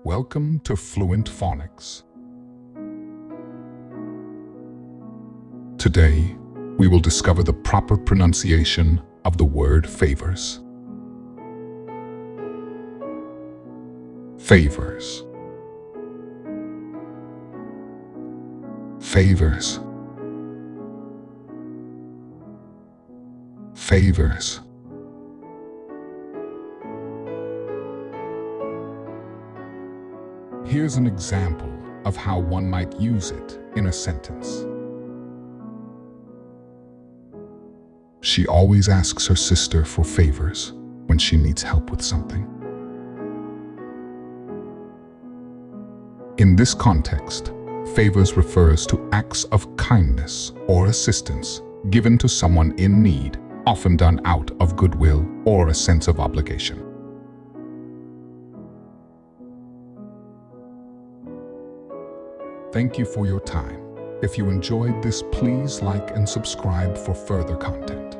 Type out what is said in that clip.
Welcome to Fluent Phonics. Today, we will discover the proper pronunciation of the word favors. Favors. Favors. Favors. Here's an example of how one might use it in a sentence. She always asks her sister for favors when she needs help with something. In this context, favors refers to acts of kindness or assistance given to someone in need, often done out of goodwill or a sense of obligation. Thank you for your time. If you enjoyed this, please like and subscribe for further content.